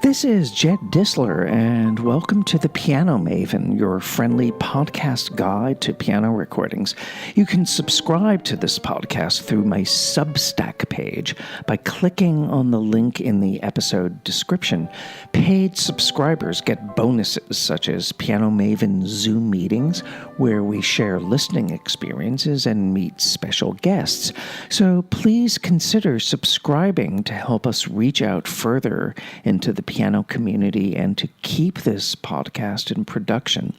This is Jed Disler, and welcome to The Piano Maven, your friendly podcast guide to piano recordings. You can subscribe to this podcast through my Substack page by clicking on the link in the episode description. Paid subscribers get bonuses such as Piano Maven Zoom meetings, where we share listening experiences and meet special guests. So please consider subscribing to help us reach out further into the piano community and to keep this podcast in production.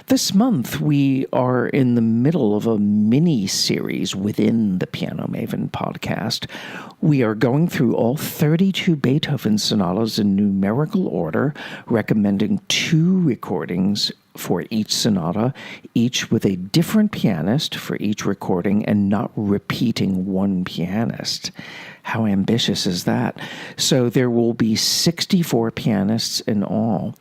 This month, we are in the middle of a mini-series within the Piano Maven podcast. We are going through all 32 Beethoven sonatas in numerical order, recommending 2 recordings for each sonata, each with a different pianist for each recording and not repeating one pianist. How ambitious is that? So there will be 64 pianists in all.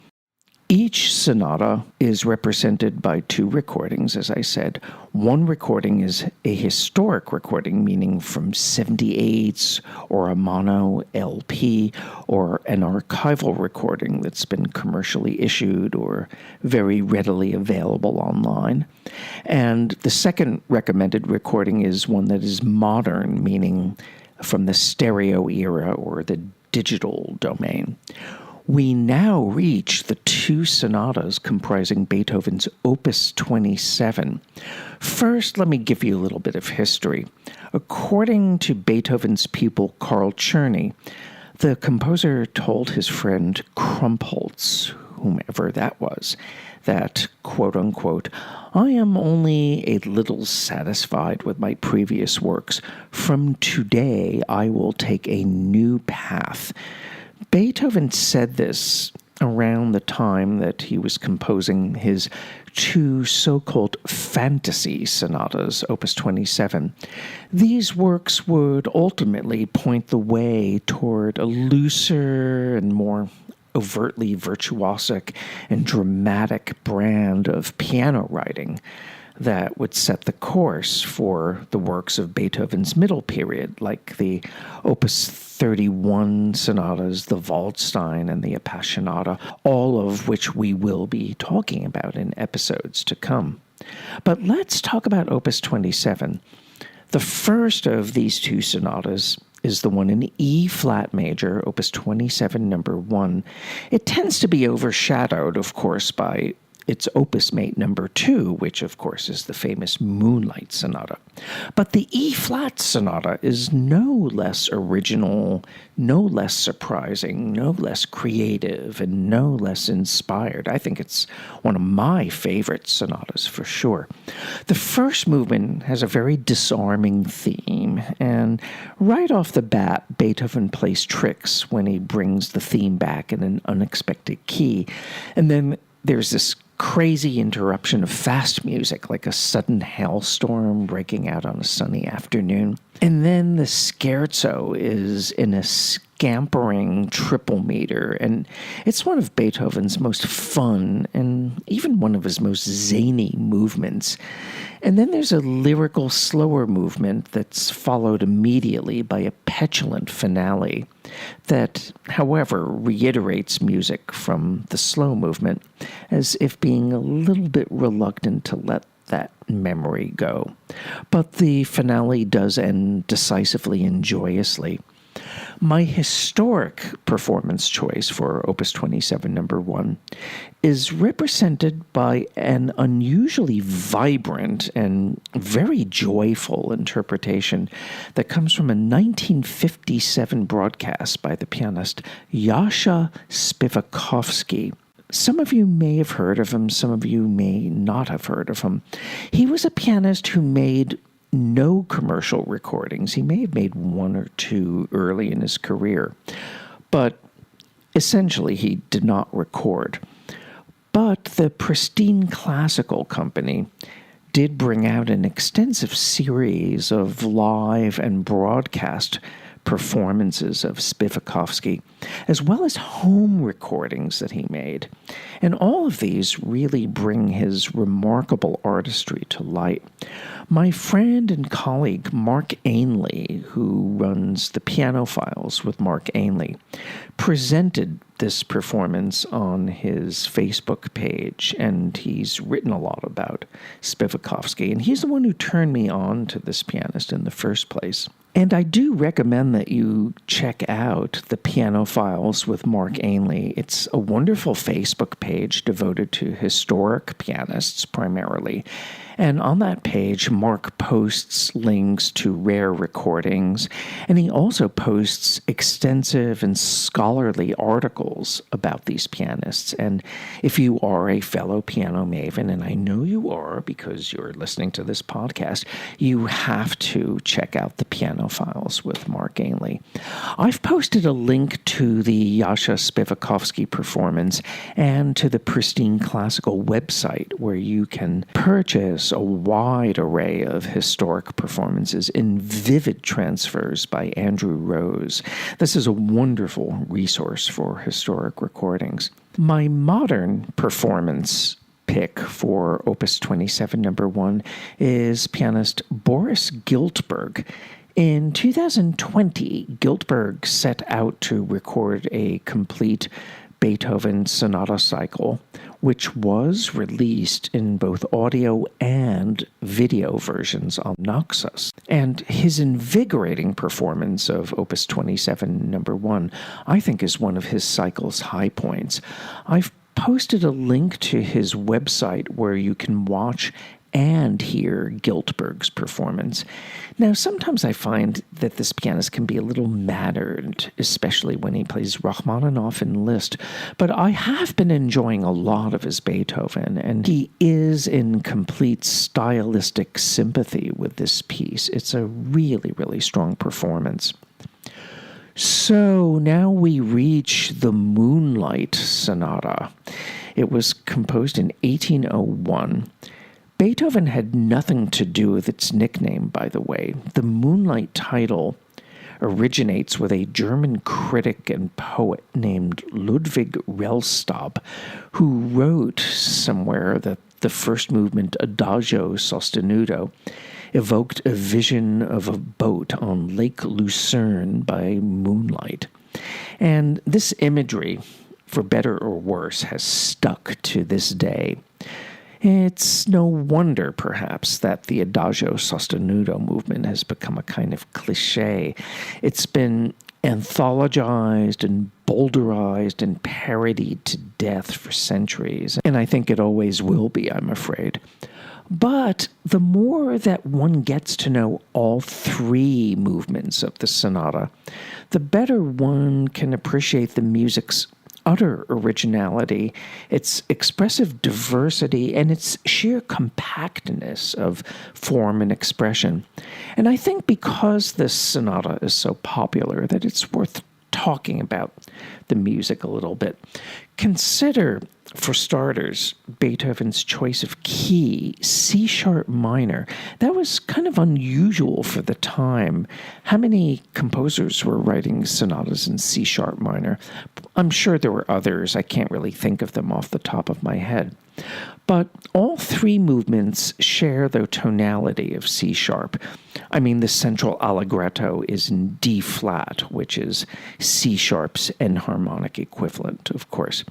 Each sonata is represented by 2 recordings, as I said. One recording is a historic recording, meaning from 78s or a mono LP or an archival recording that's been commercially issued or very readily available online. And the second recommended recording is one that is modern, meaning from the stereo era or the digital domain. We now reach the 2 sonatas comprising Beethoven's Opus 27. First, let me give you a little bit of history. According to Beethoven's pupil Carl Czerny, the composer told his friend Krumpholz, whomever that was, that, quote-unquote, "I am only a little satisfied with my previous works. From today, I will take a new path." Beethoven said this around the time that he was composing his 2 so-called fantasy sonatas, Opus 27. These works would ultimately point the way toward a looser and more overtly virtuosic and dramatic brand of piano writing that would set the course for the works of Beethoven's middle period, like the Opus 31 sonatas, the Waldstein, and the Appassionata, all of which we will be talking about in episodes to come. But let's talk about Opus 27. The first of these 2 sonatas is the one in E-flat major, Opus 27, number 1. It tends to be overshadowed, of course, by its opus mate number 2, which of course is the famous Moonlight Sonata. But the E-flat Sonata is no less original, no less surprising, no less creative, and no less inspired. I think it's one of my favorite sonatas for sure. The first movement has a very disarming theme, and right off the bat, Beethoven plays tricks when he brings the theme back in an unexpected key. And then there's this crazy interruption of fast music, like a sudden hailstorm breaking out on a sunny afternoon. And then the scherzo is in a scampering triple meter, and it's one of Beethoven's most fun and even one of his most zany movements. And then there's a lyrical, slower movement that's followed immediately by a petulant finale that, however, reiterates music from the slow movement, as if being a little bit reluctant to let that memory go. But the finale does end decisively and joyously. My historic performance choice for Opus 27, number 1, is represented by an unusually vibrant and very joyful interpretation that comes from a 1957 broadcast by the pianist Jascha Spivakovsky. Some of you may have heard of him, some of you may not have heard of him. He was a pianist who made no commercial recordings. He may have made 1 or 2 early in his career, but essentially he did not record. But the Pristine Classical Company did bring out an extensive series of live and broadcast performances of Spivakovsky, as well as home recordings that he made. And all of these really bring his remarkable artistry to light. My friend and colleague Mark Ainley, who runs the Piano Files with Mark Ainley, presented this performance on his Facebook page, and he's written a lot about Spivakovsky, and he's the one who turned me on to this pianist in the first place. And I do recommend that you check out the Piano Files with Mark Ainley. It's a wonderful Facebook page devoted to historic pianists primarily. And on that page, Mark posts links to rare recordings, and he also posts extensive and scholarly articles about these pianists. And if you are a fellow piano maven, and I know you are because you're listening to this podcast, you have to check out the Piano Files with Mark Ainley. I've posted a link to the Yasha Spivakovsky performance and to the Pristine Classical website where you can purchase a wide array of historic performances in vivid transfers by Andrew Rose. This is a wonderful resource for historic recordings. My modern performance pick for Opus 27 number 1 is pianist Boris Giltberg. In 2020, Giltberg set out to record a complete Beethoven Sonata cycle, which was released in both audio and video versions on Naxos. And his invigorating performance of Opus 27 number 1, I think, is one of his cycle's high points. I've posted a link to his website where you can watch and hear Giltberg's performance. Now, sometimes I find that this pianist can be a little mattered, especially when he plays Rachmaninoff in Liszt, but I have been enjoying a lot of his Beethoven, and he is in complete stylistic sympathy with this piece. It's a really, really strong performance. So now we reach the Moonlight Sonata. It was composed in 1801. Beethoven had nothing to do with its nickname, by the way. The Moonlight title originates with a German critic and poet named Ludwig Rellstab, who wrote somewhere that the first movement, Adagio Sostenuto, evoked a vision of a boat on Lake Lucerne by moonlight. And this imagery, for better or worse, has stuck to this day. It's no wonder, perhaps, that the Adagio Sostenuto movement has become a kind of cliché. It's been anthologized and boulderized and parodied to death for centuries, and I think it always will be, I'm afraid. But the more that one gets to know all three movements of the sonata, the better one can appreciate the music's utter originality, its expressive diversity, and its sheer compactness of form and expression. And I think because this sonata is so popular that it's worth talking about the music a little bit. Consider, for starters, Beethoven's choice of key, C-sharp minor. That was kind of unusual for the time. How many composers were writing sonatas in C-sharp minor? I'm sure there were others. I can't really think of them off the top of my head. But all three movements share the tonality of C-sharp. I mean, the central allegretto is in D-flat, which is C-sharp's enharmonic equivalent, of course.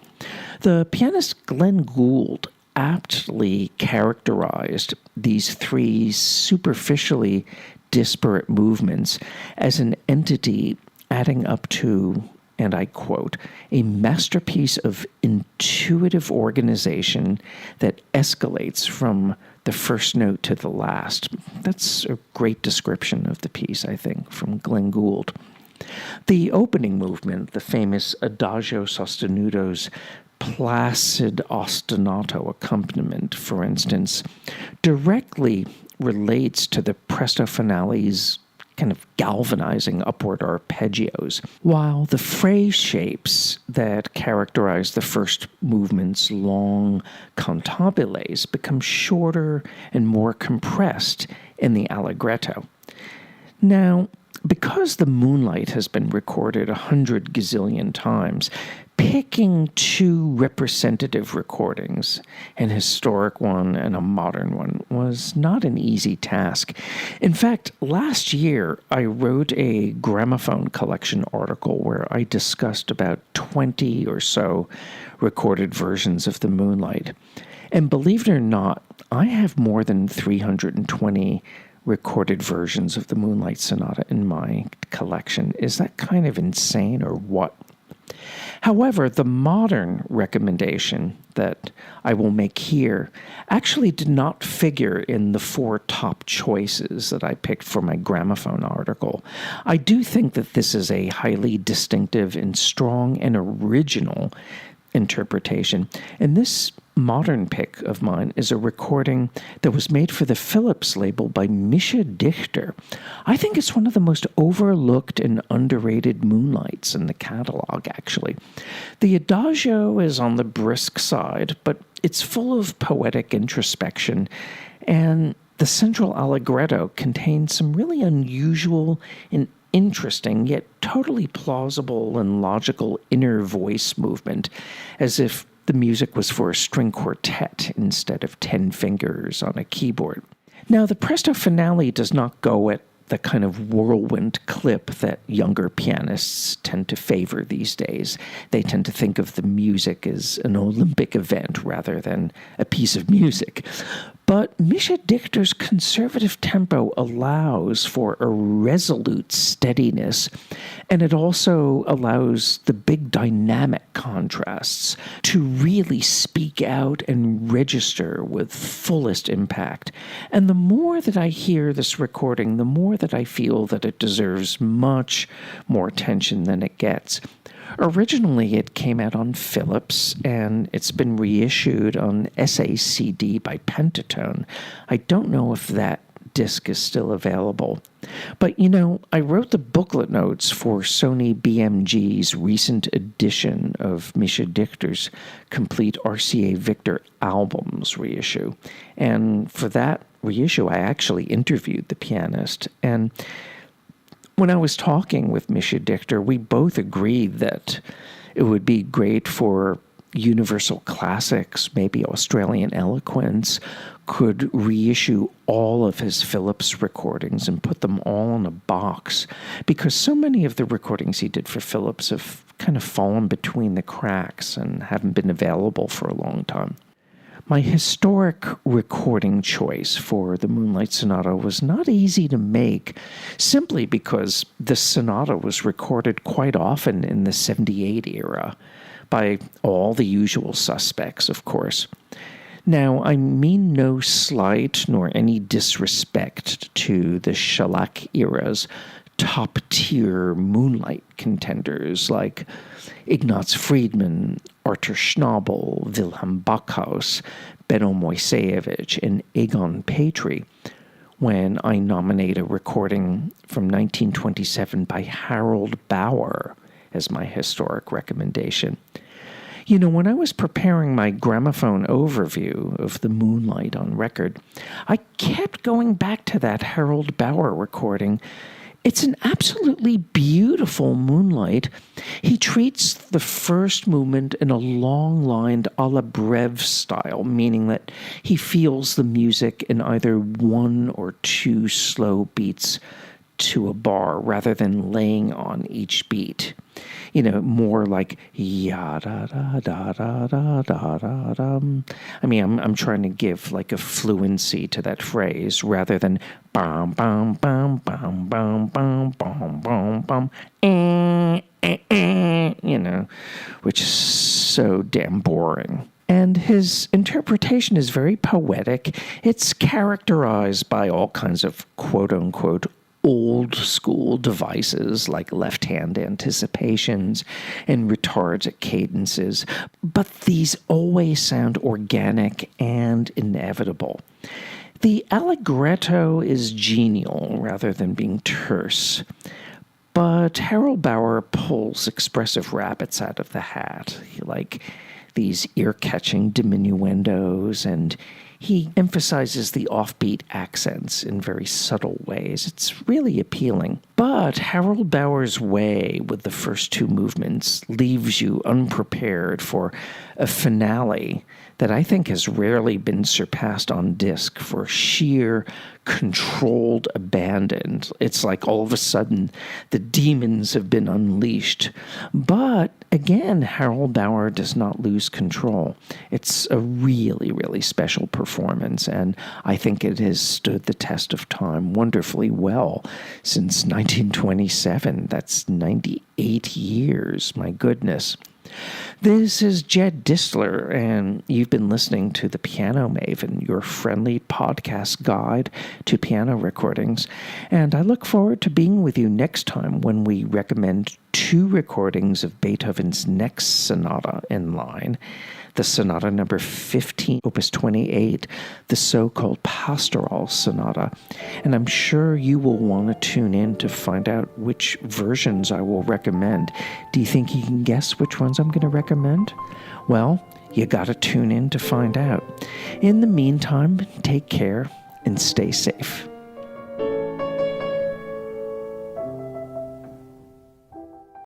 The pianist Glenn Gould aptly characterized these three superficially disparate movements as an entity adding up to, and I quote, a masterpiece of intuitive organization that escalates from the first note to the last. That's a great description of the piece, I think, from Glenn Gould. The opening movement, the famous Adagio Sostenuto's placid ostinato accompaniment, for instance, directly relates to the presto finale's kind of galvanizing upward arpeggios, while the phrase shapes that characterize the first movement's long cantabiles become shorter and more compressed in the allegretto. Now, because the Moonlight has been recorded 100 gazillion times, picking two representative recordings, an historic one and a modern one, was not an easy task. In fact, last year I wrote a gramophone collection article where I discussed about 20 or so recorded versions of the Moonlight. And believe it or not, I have more than 320 recorded versions of the Moonlight Sonata in my collection. Is that kind of insane or what? However, the modern recommendation that I will make here actually did not figure in the 4 top choices that I picked for my gramophone article. I do think that this is a highly distinctive and strong and original interpretation, and this modern pick of mine is a recording that was made for the Philips label by Mischa Dichter. I think it's one of the most overlooked and underrated Moonlights in the catalog, actually. The Adagio is on the brisk side, but it's full of poetic introspection, and the central allegretto contains some really unusual and interesting, yet totally plausible and logical inner voice movement, as if the music was for a string quartet instead of 10 fingers on a keyboard. Now, the presto finale does not go at the kind of whirlwind clip that younger pianists tend to favor these days. They tend to think of the music as an Olympic event rather than a piece of music. But Mischa Dichter's conservative tempo allows for a resolute steadiness, and it also allows the big dynamic contrasts to really speak out and register with fullest impact. And the more that I hear this recording, the more that I feel that it deserves much more attention than it gets. Originally, it came out on Philips, and it's been reissued on SACD by Pentatone. I don't know if that disc is still available. But, I wrote the booklet notes for Sony BMG's recent edition of Mischa Dichter's complete RCA Victor albums reissue. And for that reissue, I actually interviewed the pianist, and when I was talking with Mischa Dichter, we both agreed that it would be great for Universal Classics, maybe Australian Eloquence, could reissue all of his Philips recordings and put them all in a box, because so many of the recordings he did for Philips have kind of fallen between the cracks and haven't been available for a long time. My historic recording choice for the Moonlight Sonata was not easy to make, simply because this sonata was recorded quite often in the 78 era, by all the usual suspects, of course. Now, I mean no slight nor any disrespect to the shellac era's top-tier Moonlight contenders like Ignaz Friedman, Artur Schnabel, Wilhelm Backhaus, Benno Moiseievich, and Egon Petri, when I nominate a recording from 1927 by Harold Bauer as my historic recommendation. When I was preparing my gramophone overview of the Moonlight on record, I kept going back to that Harold Bauer recording. It's an absolutely beautiful Moonlight. He treats the first movement in a long-lined a la breve style, meaning that he feels the music in either 1 or 2 slow beats to a bar rather than laying on each beat. More like ya da da da da da da da dum. I'm trying to give like a fluency to that phrase rather than bam bam bam bam bam bam bam bam bam which is so damn boring. And his interpretation is very poetic. It's characterized by all kinds of quote-unquote old school devices like left-hand anticipations and retards at cadences, but these always sound organic and inevitable. The allegretto is genial rather than being terse, but Harold Bauer pulls expressive rabbits out of the hat, like these ear-catching diminuendos, and he emphasizes the offbeat accents in very subtle ways. It's really appealing. But Harold Bauer's way with the first two movements leaves you unprepared for a finale that I think has rarely been surpassed on disc for sheer controlled abandon. It's like all of a sudden the demons have been unleashed. But again, Harold Bauer does not lose control. It's a really, really special performance, and I think it has stood the test of time wonderfully well since 1927. That's 98 years, my goodness. This is Jed Disler, and you've been listening to The Piano Maven, your friendly podcast guide to piano recordings. And I look forward to being with you next time when we recommend two recordings of Beethoven's next sonata in line, the Sonata number 15, Opus 28, the so-called Pastoral Sonata. And I'm sure you will want to tune in to find out which versions I will recommend. Do you think you can guess which ones I'm going to recommend? Well, you got to tune in to find out. In the meantime, take care and stay safe.